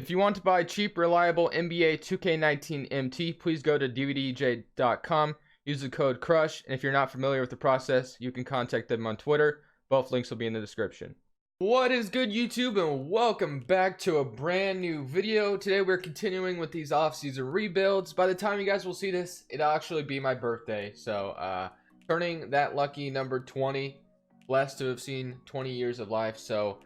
If you want to buy cheap, reliable NBA 2K19 MT, please go to dvdj.com, use the code CRUSH, and if you're not familiar with the process, you can contact them on Twitter. Both links will be in the description. What is good, YouTube, and welcome back to a brand new video. Today we're continuing with these off-season rebuilds. By the time you guys will see this, it'll actually be my birthday, so turning that lucky number 20. Blessed to have seen 20 years of life, so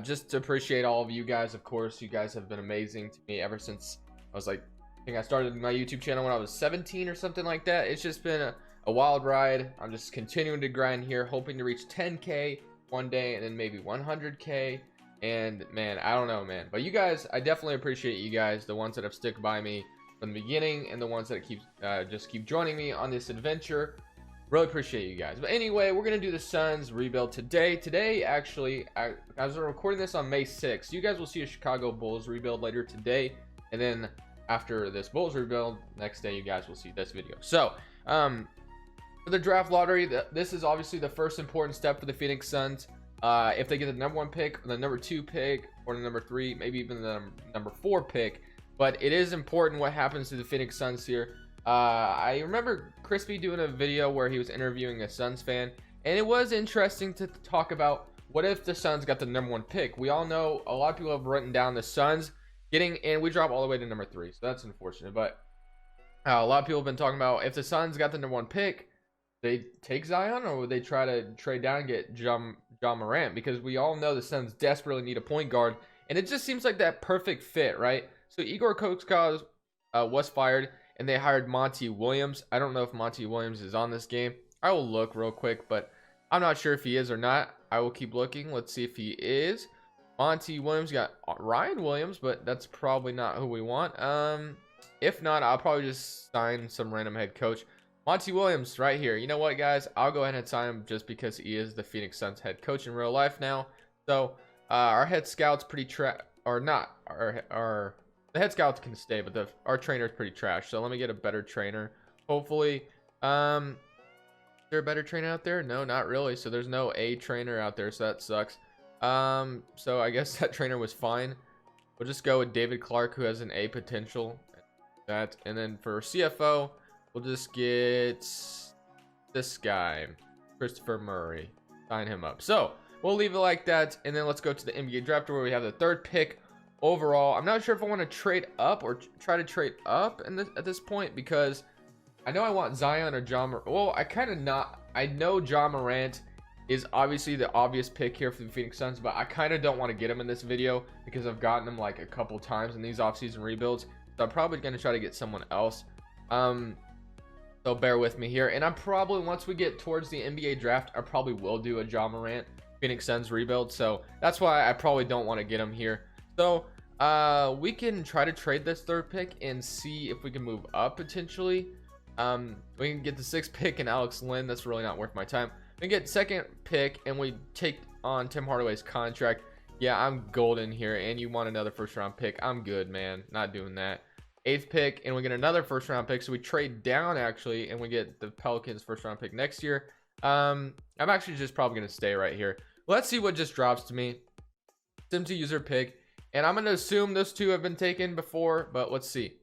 just to appreciate all of you guys. Of course, you guys have been amazing to me ever since I was like, I think I started my YouTube channel when I was 17 or something like that. It's just been a wild ride. I'm just continuing to grind here, hoping to reach 10k one day and then maybe 100k. And man, I don't know, man, but you guys, I definitely appreciate you guys, the ones that have stuck by me from the beginning and the ones that just keep joining me on this adventure. Really appreciate you guys. But anyway, we're gonna do the Suns rebuild today. Actually, as we're recording this on May 6th, you guys will see a Chicago Bulls rebuild later today, and then after this Bulls rebuild, next day you guys will see this video. So for the draft lottery, this is obviously the first important step for the Phoenix Suns. If they get the number 1 pick, or the number 2 pick, or the number 3, maybe even the number 4 pick, but it is important what happens to the Phoenix Suns here. I remember Crispy doing a video where he was interviewing a Suns fan, and it was interesting to talk about what if the Suns got the number 1 pick. We all know a lot of people have written down the Suns getting, and we drop all the way to number 3, so that's unfortunate. But a lot of people have been talking about if the Suns got the number 1 pick, they take Zion, or would they try to trade down and get John Morant? Because we all know the Suns desperately need a point guard, and it just seems like that perfect fit, right? So Igor Kokoskov was fired, and they hired Monty Williams. I don't know if Monty Williams is on this game. I will look real quick, but I'm not sure if he is or not. I will keep looking. Let's see if he is. Monty Williams got Ryan Williams, but that's probably not who we want. If not, I'll probably just sign some random head coach. Monty Williams right here. You know what, guys? I'll go ahead and sign him just because he is the Phoenix Suns head coach in real life now. So our head scout's pretty the head scouts can stay, but our trainer is pretty trash. So let me get a better trainer. Hopefully, is there a better trainer out there? No, not really. So there's no A trainer out there, so that sucks. So I guess that trainer was fine. We'll just go with David Clark, who has an A potential. That, and then for CFO, we'll just get this guy, Christopher Murray. Sign him up. So we'll leave it like that, and then let's go to the NBA draft where we have the 3rd pick. Overall, I'm not sure if I want to trade up or try to trade up at this point, because I know I want Zion or John Morant. Well, I know John Morant is obviously the obvious pick here for the Phoenix Suns, but I kind of don't want to get him in this video because I've gotten him like a couple times in these offseason rebuilds. So I'm probably going to try to get someone else. So bear with me here. And I'm probably, once we get towards the NBA draft, I probably will do a John Morant Phoenix Suns rebuild. So that's why I probably don't want to get him here. So we can try to trade this 3rd pick and see if we can move up potentially. We can get the 6th pick and Alex Lynn. That's really not worth my time. We can get 2nd pick and we take on Tim Hardaway's contract. Yeah, I'm golden here, and you want another 1st round pick. I'm good, man. Not doing that. 8th pick, and we get another 1st round pick. So we trade down actually, and we get the Pelicans 1st round pick next year. I'm actually just probably gonna stay right here. Let's see what just drops to me. Sim to user pick. And I'm going to assume those 2 have been taken before, but let's see.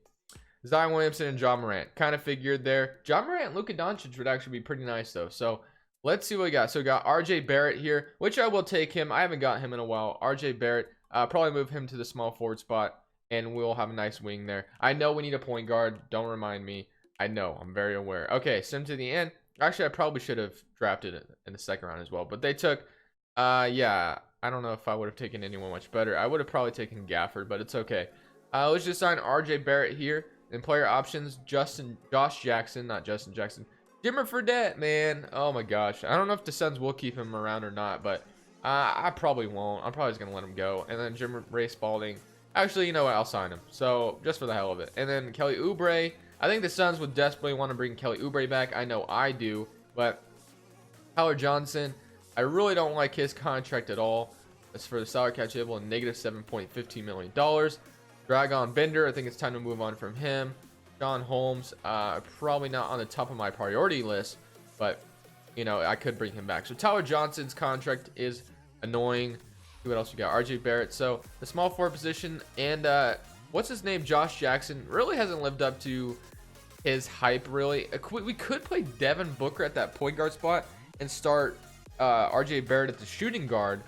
Zion Williamson and John Morant. Kind of figured there. John Morant and Luka Doncic would actually be pretty nice, though. So let's see what we got. So we got RJ Barrett here, which I will take him. I haven't got him in a while. RJ Barrett. Probably move him to the small forward spot, and we'll have a nice wing there. I know we need a point guard. Don't remind me. I know. I'm very aware. Okay, sim to the end. Actually, I probably should have drafted it in the 2nd round as well. But they took, yeah. I don't know if I would have taken anyone much better. I would have probably taken Gafford, but it's okay. Let's just sign RJ Barrett here. In player options, Josh Jackson, not Justin Jackson. Jimmer Fredette, man. Oh my gosh. I don't know if the Suns will keep him around or not, but I probably won't. I'm probably just going to let him go. And then Jim Ray Spalding. Actually, you know what? I'll sign him. So, just for the hell of it. And then Kelly Oubre. I think the Suns would desperately want to bring Kelly Oubre back. I know I do, but Tyler Johnson, I really don't like his contract at all. As for the salary cap table, negative $7.15 million. Dragon Bender, I think it's time to move on from him. John Holmes, probably not on the top of my priority list, but you know, I could bring him back. So Tyler Johnson's contract is annoying. See what else we got. RJ Barrett. So the small forward position, and what's his name? Josh Jackson really hasn't lived up to his hype. Really, we could play Devin Booker at that point guard spot and start RJ Barrett at the shooting guard.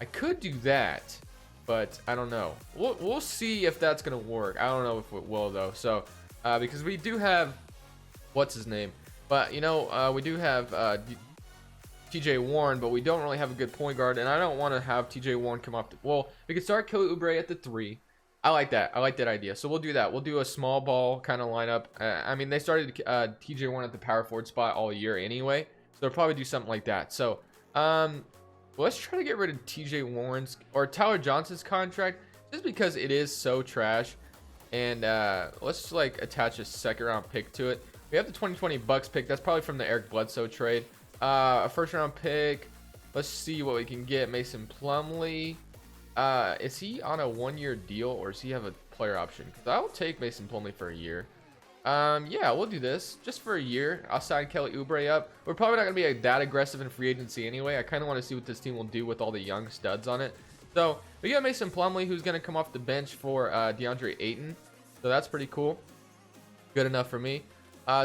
I could do that, but I don't know. We'll see if that's gonna work. I don't know if it will though. So because we do have what's his name, but you know we do have TJ Warren, but we don't really have a good point guard, and I don't want to have TJ Warren come up. Well, we could start Kelly Oubre at the 3. I like that. I like that idea. So we'll do that. We'll do a small ball kind of lineup. I mean, they started TJ Warren at the power forward spot all year anyway, so they'll probably do something like that. So let's try to get rid of TJ Warren's or Tyler Johnson's contract, just because it is so trash. And let's like attach a second round pick to it. We have the 2020 Bucks pick. That's probably from the Eric Bledsoe trade. A first round pick. Let's see what we can get. Mason Plumlee. Is he on a 1-year deal, or does he have a player option? Because I'll take Mason Plumlee for a year. Yeah, we'll do this just for a year. I'll sign Kelly Oubre up. We're probably not going to be that aggressive in free agency anyway. I kind of want to see what this team will do with all the young studs on it. So we got Mason Plumlee, who's going to come off the bench for DeAndre Ayton. So that's pretty cool. Good enough for me.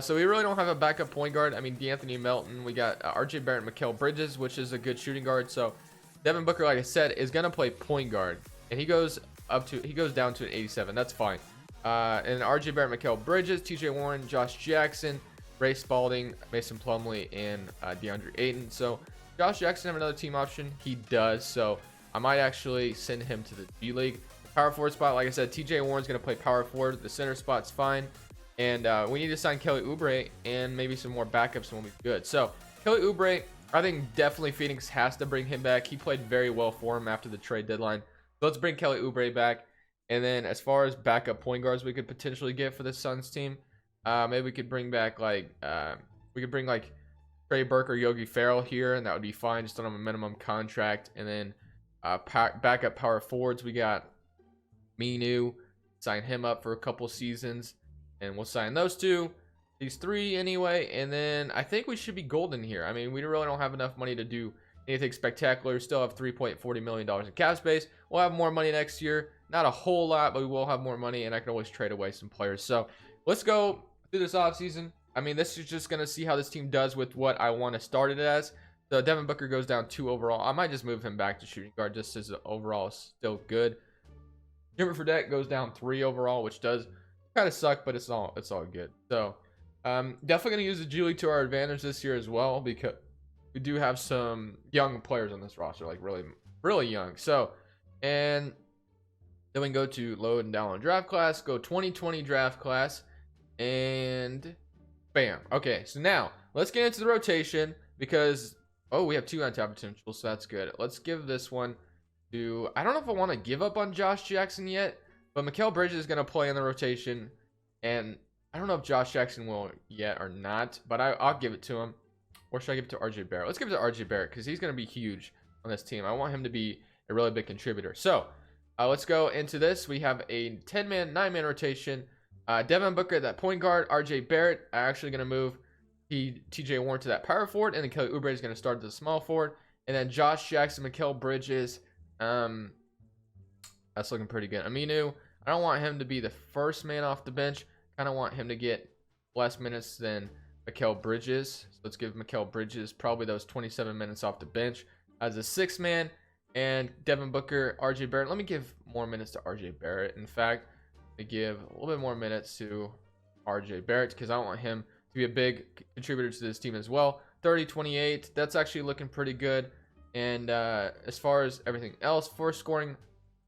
So we really don't have a backup point guard. I mean, DeAnthony Melton. We got RJ Barrett and Mikal Bridges, which is a good shooting guard. So Devin Booker, like I said, is gonna play point guard, and he goes down to an 87. That's fine. And RJ Barrett, Mikal Bridges, TJ Warren, Josh Jackson, Ray Spalding, Mason Plumlee, and DeAndre Ayton. So Josh Jackson have another team option. He does. So I might actually send him to the G League. Power forward spot, like I said, TJ Warren's gonna play power forward. The center spot's fine. And we need to sign Kelly Oubre and maybe some more backups, and we'll be good. So Kelly Oubre, I think definitely Phoenix has to bring him back. He played very well for him after the trade deadline. So let's bring Kelly Oubre back. And then as far as backup point guards we could potentially get for the Suns team, maybe we could bring back like Trey Burke or Yogi Ferrell here, and that would be fine, just on a minimum contract. And then backup power forwards, we got Minu, sign him up for a couple seasons. And we'll sign these 3 anyway. And then I think we should be golden here. I mean, we really don't have enough money to do anything spectacular. Still have $3.40 million in cap space. We'll have more money next year. Not a whole lot, but we will have more money, and I can always trade away some players. So let's go through this offseason. I mean, this is just going to see how this team does with what I want to start it as. So Devin Booker goes down 2 overall. I might just move him back to shooting guard just as overall is still good. Jimmer Fredette goes down 3 overall, which does kind of suck, but it's all good. So definitely gonna use the G League to our advantage this year as well, because we do have some young players on this roster, like really young. So, and then we can go to load and download draft class, go 2020 draft class, and bam. Okay, so now let's get into the rotation, because we have 2 untapped potential, so that's good. Let's give this one to, I don't know if I want to give up on Josh Jackson yet, but Mikal Bridges is going to play in the rotation, and I don't know if Josh Jackson will yet or not, but I'll give it to him. Or should I give it to RJ Barrett? Let's give it to RJ Barrett, because he's going to be huge on this team. I want him to be a really big contributor. So let's go into this. We have a 10-man, 9-man rotation. Devin Booker at that point guard. RJ Barrett actually going to move TJ Warren to that power forward, and then Kelly Oubre is going to start at the small forward. And then Josh Jackson, Mikal Bridges. That's looking pretty good. Aminu, I don't want him to be the first man off the bench. Kind of want him to get less minutes than Mikal Bridges. So let's give Mikal Bridges probably those 27 minutes off the bench as a 6th man. And Devin Booker, RJ Barrett. Let me give more minutes to RJ Barrett. In fact, let me give a little bit more minutes to RJ Barrett, because I want him to be a big contributor to this team as well. 30-28. That's actually looking pretty good. And as far as everything else, for scoring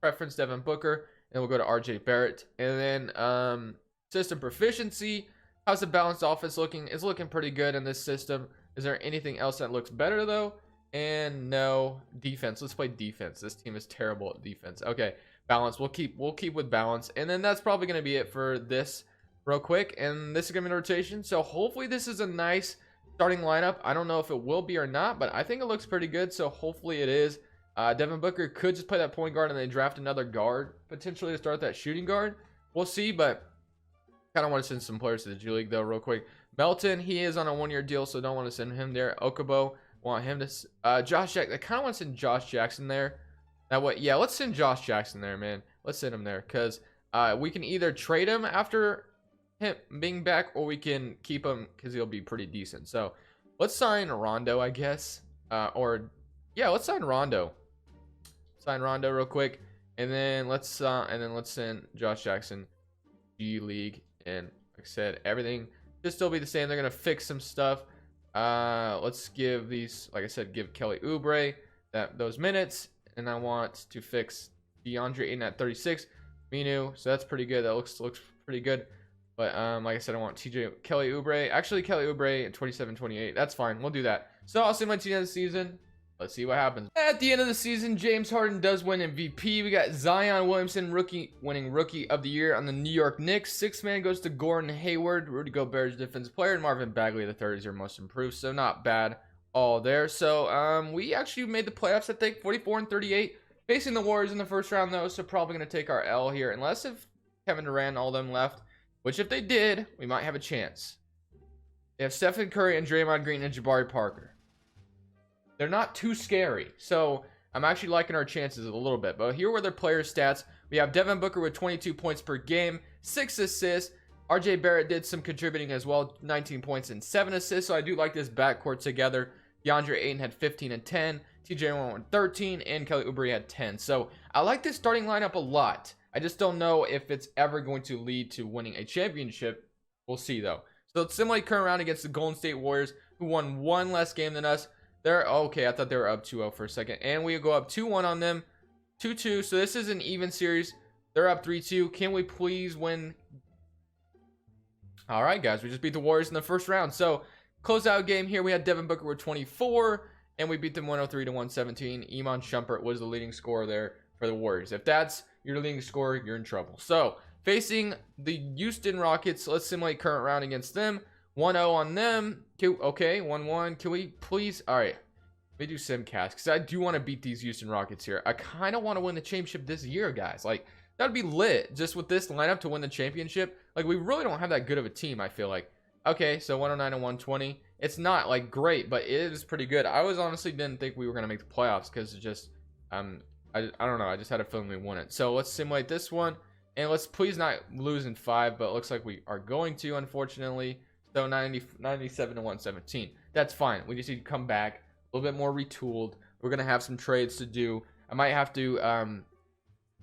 preference, Devin Booker. And we'll go to RJ Barrett. And then system proficiency. How's the balanced offense looking? It's looking pretty good in this system. Is there anything else that looks better though? And no. Defense. Let's play defense. This team is terrible at defense. Okay. Balance. We'll keep with balance. And then that's probably going to be it for this real quick. And this is going to be a rotation. So hopefully this is a nice starting lineup. I don't know if it will be or not, but I think it looks pretty good. So hopefully it is. Devin Booker could just play that point guard and then draft another guard potentially to start that shooting guard. We'll see, but kind of want to send some players to the G League though real quick. Melton, he is on a 1-year deal, so don't want to send him there. Okubo, want him to Josh Jackson. I kind of want to send Josh Jackson there. That way, yeah, let's send Josh Jackson there, man. Let's send him there because we can either trade him after him being back, or we can keep him because he'll be pretty decent. So let's sign Rondo, I guess. Or yeah, let's sign Rondo. Sign Rondo real quick, and then let's send Josh Jackson G League. And like I said, everything should still be the same. They're gonna fix some stuff. Let's give these, like I said, give Kelly Oubre those minutes, and I want to fix DeAndre Ayton at 36. Minu, so that's pretty good. That looks pretty good. But like I said, I want Kelly Oubre. Actually, Kelly Oubre at 27-28. That's fine. We'll do that. So I'll see my team of the season. Let's see what happens. At the end of the season, James Harden does win MVP. We got Zion Williamson winning Rookie of the Year on the New York Knicks. Sixth man goes to Gordon Hayward. Rudy Gobert's defensive player, and Marvin Bagley III is your most improved. So not bad all there. So we actually made the playoffs, I think, 44-38. Facing the Warriors in the first round though, so probably gonna take our L here, unless if Kevin Durant and all them left. Which if they did, we might have a chance. They have Stephen Curry and Draymond Green and Jabari Parker. They're not too scary. So I'm actually liking our chances a little bit. But here were their player stats. We have Devin Booker with 22 points per game, 6 assists. RJ Barrett did some contributing as well, 19 points and 7 assists. So I do like this backcourt together. DeAndre Ayton had 15 and 10. TJ Warren with 13. And Kelly Oubre had 10. So I like this starting lineup a lot. I just don't know if it's ever going to lead to winning a championship. We'll see, though. So let's simulate current round against the Golden State Warriors, who won one less game than us. They're okay. I thought they were up 2-0 for a second. And we go up 2-1 on them. 2-2. So this is an even series. They're up 3-2. Can we please win? All right, guys. We just beat the Warriors in the first round. So closeout game here. We had Devin Booker with 24. And we beat them 103-117. Iman Shumpert was the leading scorer there for the Warriors. If that's your leading scorer, you're in trouble. So facing the Houston Rockets, let's simulate current round against them. 1-0 on them. Okay, 1-1. Can we please? All right. Let me do Simcast because I do want to beat these Houston Rockets here. I kind of want to win the championship this year, guys. Like, that would be lit just with this lineup to win the championship. Like, we really don't have that good of a team, I feel like. Okay, so 109 and 120. It's not, like, great, but it is pretty good. I honestly didn't think we were going to make the playoffs because it just, I don't know. I just had a feeling we won it. So let's simulate this one. And let's please not lose in 5, but it looks like we are going to, unfortunately. So 97-117. That's fine. We just need to come back a little bit more retooled. We're going to have some trades to do. I might have to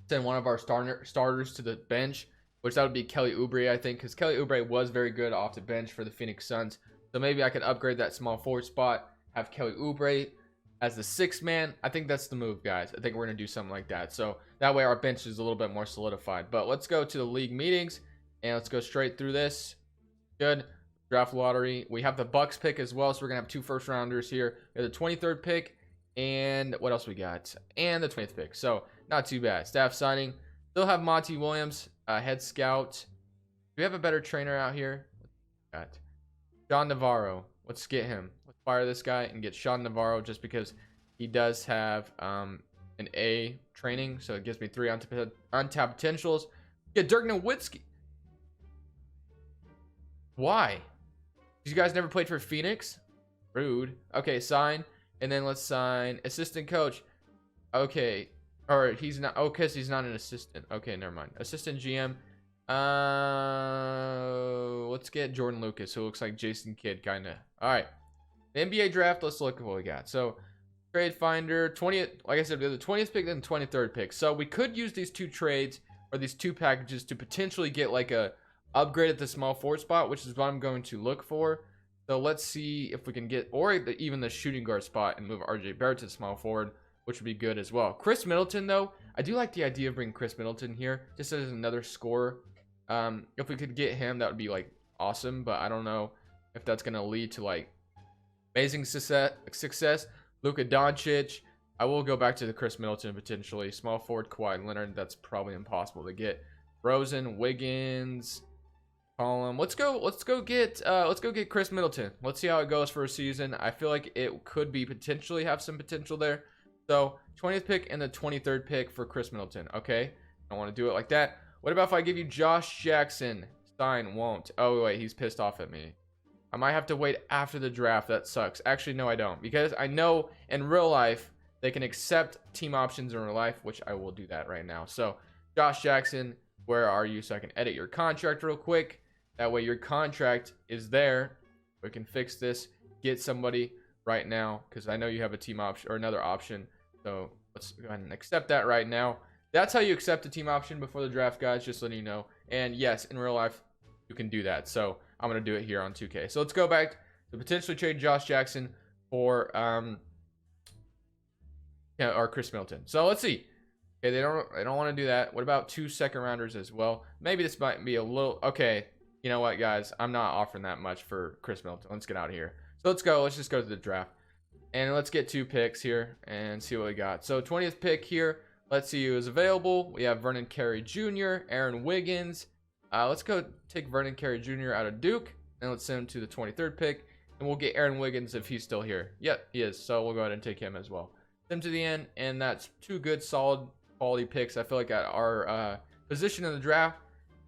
send one of our starters to the bench, which that would be Kelly Oubre, I think, because Kelly Oubre was very good off the bench for the Phoenix Suns. So maybe I could upgrade that small forward spot, have Kelly Oubre as the 6th man. I think that's the move, guys. I think we're going to do something like that. So that way our bench is a little bit more solidified. But let's go to the league meetings, and let's go straight through this. Good. Draft lottery. We have the Bucks pick as well, so we're going to have 2 first rounders here. We have the 23rd pick, and what else we got? And the 20th pick. So not too bad. Staff signing. Still have Monty Williams, head scout. Do we have a better trainer out here? Got John Navarro. Let's get him. Let's fire this guy and get Sean Navarro just because he does have an A training, so it gives me 3 untapped potentials. Get Dirk Nowitzki. Why? You guys never played for Phoenix? Rude. Okay, sign. And then let's sign assistant coach. Okay. Or he's not. Oh, because he's not an assistant. Okay, never mind. Assistant GM. Let's get Jordan Lucas, who looks like Jason Kidd, kind of. All right. The NBA draft. Let's look at what we got. So, trade finder. 20th. Like I said, we have the 20th pick and the 23rd pick. So, we could use these 2 trades or these 2 packages to potentially get like a upgrade at the small forward spot, which is what I'm going to look for. So let's see if we can get, or even the shooting guard spot and move RJ Barrett to the small forward, which would be good as well. Chris Middleton, though, I do like the idea of bringing Chris Middleton here just as another scorer. If we could get him, that would be like awesome, but I don't know if that's going to lead to like amazing success. Luka Doncic. I will go back to the Chris Middleton potentially. Small forward Kawhi Leonard. That's probably impossible to get. Rosen, Wiggins. Let's go get Chris Middleton. Let's see how it goes for a season. I feel like it could be potentially have some potential there. So 20th pick and the 23rd pick for Chris Middleton. Okay, I want to do it like that. What about if I give you Josh Jackson? Stein won't. Oh wait, he's pissed off at me. I might have to wait after the draft. That sucks. Actually, no, I don't, because I know in real life they can accept team options in real life, which I will do that right now. So Josh Jackson, where are you? So I can edit your contract real quick. That way your contract is there. We can fix this, get somebody right now, because I know you have a team option or another option. So let's go ahead and accept that right now. That's how you accept a team option before the draft, guys, just letting you know. And yes, in real life, you can do that. So I'm going to do it here on 2K. So let's go back to potentially trade Josh Jackson for or Chris Middleton. So let's see. Okay, they don't want to do that. What about 2 second rounders as well? Maybe this might be a little okay. You know what, guys? I'm not offering that much for Chris Middleton. Let's get out of here. So let's go. Let's just go to the draft. And let's get 2 picks here and see what we got. So 20th pick here. Let's see who is available. We have Vernon Carey Jr., Aaron Wiggins. Let's go take Vernon Carey Jr. out of Duke. And let's send him to the 23rd pick. And we'll get Aaron Wiggins if he's still here. Yep, he is. So we'll go ahead and take him as well. Send him to the end. And that's 2 good, solid, quality picks, I feel like, at our position in the draft.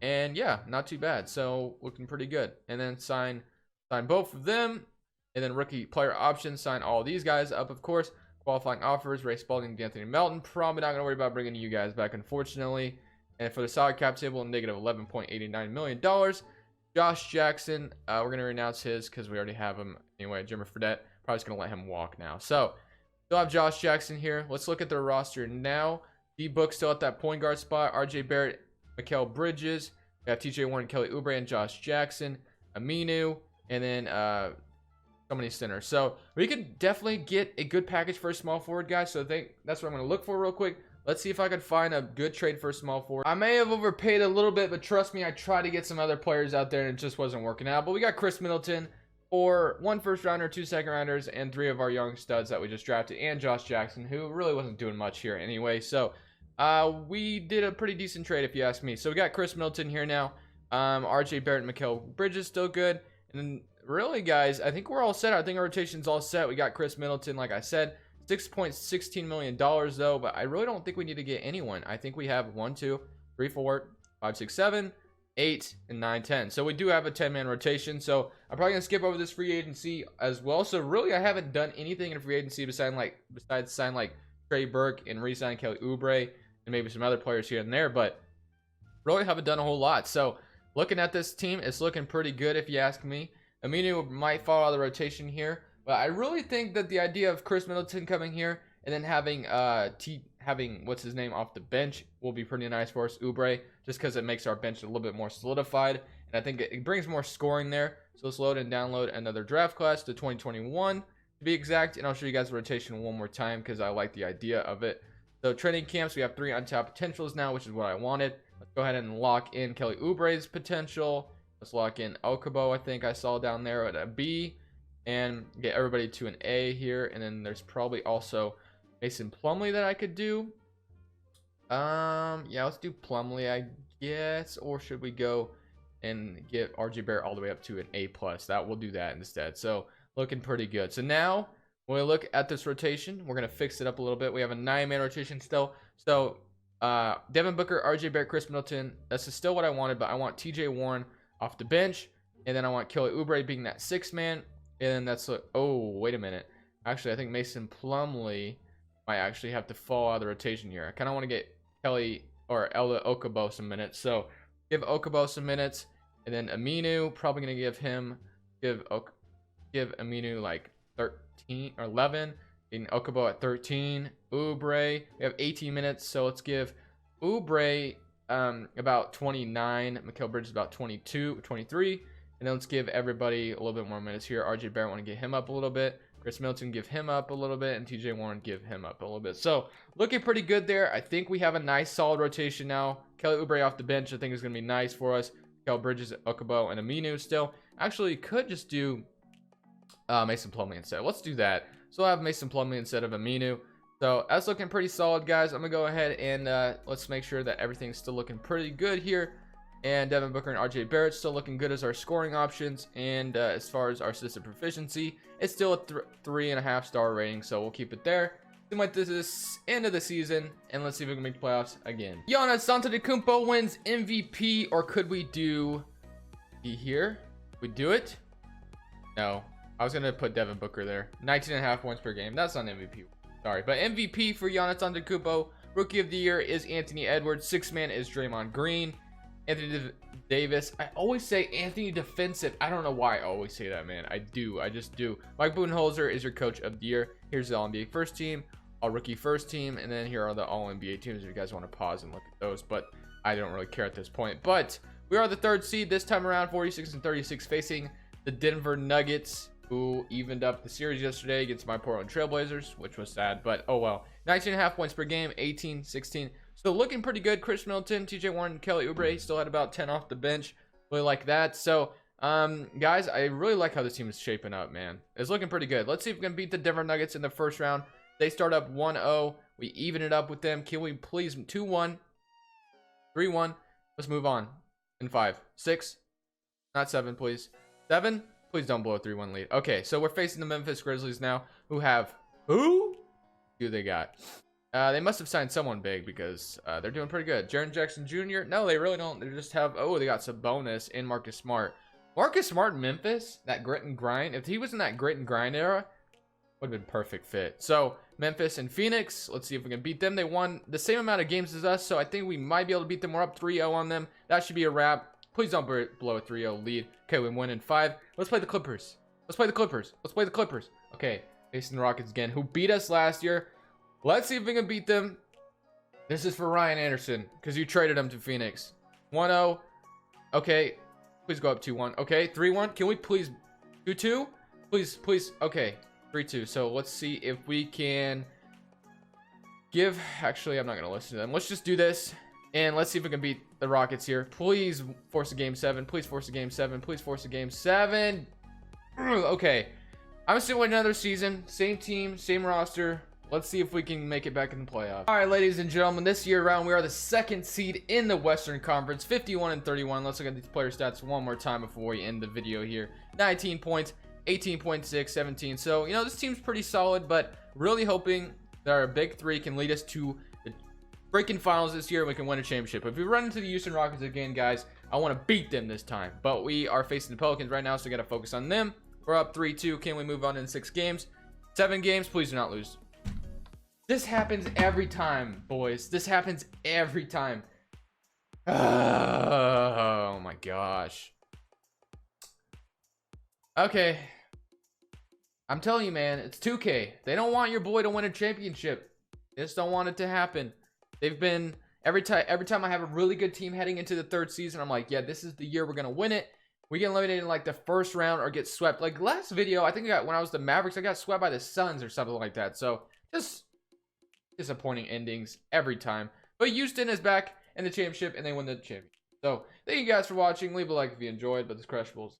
And yeah, not too bad. So looking pretty good. And then sign both of them. And then rookie player options, sign all these guys up, of course. Qualifying offers, Ray Spalding, D'Anthony Melton. Probably not going to worry about bringing you guys back, unfortunately. And for the salary cap table, negative $11.89 million. Josh Jackson, we're going to renounce his because we already have him. Anyway, Jimmer Fredette, probably just going to let him walk now. So, still have Josh Jackson here. Let's look at their roster now. D-Book still at that point guard spot. RJ Barrett, Mikal Bridges. We have TJ Warren, Kelly Oubre, and Josh Jackson. Aminu, and then so many centers. So we could definitely get a good package for a small forward, guys. So that's what I'm going to look for real quick. Let's see if I could find a good trade for a small forward. I may have overpaid a little bit, but trust me, I tried to get some other players out there and it just wasn't working out. But we got Chris Middleton for 1 first rounder, 2 second rounders, and 3 of our young studs that we just drafted, and Josh Jackson, who really wasn't doing much here anyway. So we did a pretty decent trade, if you ask me. So we got Chris Middleton here now. RJ Barrett and Mikal Bridges still good. And then really, guys, I think we're all set. I think our rotation's all set. We got Chris Middleton, like I said. $6.16 million though, but I really don't think we need to get anyone. I think we have 1, 2, 3, 4, 5, 6, 7, 8, and 9, 10. So we do have a 10-man rotation. So I'm probably gonna skip over this free agency as well. So really, I haven't done anything in free agency besides sign like Trey Burke and re-sign Kelly Oubre and maybe some other players here and there, but really haven't done a whole lot. So looking at this team, it's looking pretty good if you ask me. Aminu might fall out of the rotation here. But I really think that the idea of Chris Middleton coming here and then having what's his name off the bench will be pretty nice for us, Oubre, just because it makes our bench a little bit more solidified. And I think it brings more scoring there. So let's load and download another draft class to 2021 to be exact. And I'll show you guys the rotation one more time because I like the idea of it. So training camps, we have 3 untapped potentials now, which is what I wanted. Let's go ahead and lock in Kelly Oubre's potential. Let's lock in Okubo, I think I saw down there at a B. And get everybody to an A here. And then there's probably also Mason Plumlee that I could do. Yeah, let's do Plumlee, I guess. Or should we go and get RJ Barrett all the way up to an A+? That will do that instead. So looking pretty good. So now when we look at this rotation, we're going to fix it up a little bit. We have a 9-man rotation still. So Devin Booker, RJ Barrett, Chris Middleton. This is still what I wanted, but I want TJ Warren off the bench. And then I want Kelly Oubre being that 6-man. And then that's oh, wait a minute. Actually, I think Mason Plumlee might actually have to fall out of the rotation here. I kind of want to get Kelly or Ella Okubo some minutes. So give Okubo some minutes. And then Aminu, probably going to give Aminu like 13 or 11. And Okubo at 13. Oubre, we have 18 minutes. So let's give Oubre about 29. Mikal Bridges about 22, 23. And then let's give everybody a little bit more minutes here. RJ Barrett, want to get him up a little bit. Chris Middleton, give him up a little bit. And TJ Warren, give him up a little bit. So looking pretty good there. I think we have a nice solid rotation now. Kelly Oubre off the bench, I think is going to be nice for us. Mikal Bridges, Okubo, and Aminu still. Actually, could just do Mason Plumlee instead. Let's do that. So I'll have Mason Plumlee instead of Aminu. So that's looking pretty solid, guys. I'm going to go ahead and let's make sure that everything's still looking pretty good here. And Devin Booker and RJ Barrett still looking good as our scoring options. And as far as our assistant proficiency, it's still a 3.5-star rating. So we'll keep it there. Seems like this is end of the season. And let's see if we can make playoffs again. Giannis Antetokounmpo wins MVP. Or could we do here? We do it? No. I was going to put Devin Booker there. 19.5 points per game. That's not MVP. Sorry, but MVP for Giannis Antetokounmpo. Rookie of the year is Anthony Edwards. Sixth man is Draymond Green. Anthony Davis. I always say Anthony Defensive. I don't know why I always say that, man. I do. I just do. Mike Budenholzer is your coach of the year. Here's the All-NBA first team, All-Rookie first team, and then here are the All-NBA teams if you guys want to pause and look at those. But I don't really care at this point. But we are the third seed this time around, 46-36, facing the Denver Nuggets, who evened up the series yesterday against my Portland Trailblazers, which was sad, but oh well. 19.5 points per game, 18-16. So looking pretty good. Chris Middleton, TJ Warren, Kelly Oubre still had about 10 off the bench. Really like that. So, guys, I really like how this team is shaping up, man. It's looking pretty good. Let's see if we can beat the Denver Nuggets in the first round. They start up 1-0. We even it up with them. Can we please 2-1, 3-1? Let's move on. In 5, 6, not 7, please. 7. Please don't blow a 3-1 lead. Okay, so we're facing the Memphis Grizzlies now, who have who they got? They must have signed someone big because they're doing pretty good. Jaren Jackson Jr. No, they really don't. They just have they got Sabonis and Marcus Smart. Marcus Smart in Memphis, that grit and grind. If he was in that grit and grind era, would have been perfect fit. So Memphis and Phoenix. Let's see if we can beat them. They won the same amount of games as us, so I think we might be able to beat them. We're up 3-0 on them. That should be a wrap. Please don't blow a 3-0 lead. Okay, we win in 5. Let's play the Clippers. Let's play the Clippers. Let's play the Clippers. Okay, facing the Rockets again, who beat us last year. Let's see if we can beat them. This is for Ryan Anderson, because you traded him to Phoenix. 1-0. Okay, please go up 2-1. Okay, 3-1. Can we please 2-2? Please, please. Okay, 3-2. So let's see if we can give... Actually, I'm not going to listen to them. Let's just do this. And let's see if we can beat the Rockets here. Please force a game 7. Please force a game 7. Please force a game 7. Okay. I'm still in another season. Same team, same roster. Let's see if we can make it back in the playoffs. All right, ladies and gentlemen, this year round, we are the second seed in the Western Conference, 51-31. Let's look at these player stats one more time before we end the video here. 19 points, 18.6, 17. So, you know, this team's pretty solid, but really hoping that our big three can lead us to the freaking finals this year and we can win a championship. If we run into the Houston Rockets again, guys, I want to beat them this time. But we are facing the Pelicans right now, so we got to focus on them. We're up 3-2. Can we move on in 6 games? 7 games. Please do not lose. This happens every time, boys. This happens every time. Oh my gosh. Okay. I'm telling you, man, it's 2K. They don't want your boy to win a championship. They just don't want it to happen. They've been every time I have a really good team heading into the 3rd season, I'm like, yeah, this is the year we're gonna win it. We get eliminated in like the 1st round or get swept. Like last video, I think when I was the Mavericks, I got swept by the Suns or something like that. So just disappointing endings every time. But Houston is back in the championship and they win the championship. So thank you guys for watching. Leave a like if you enjoyed. But this Crushables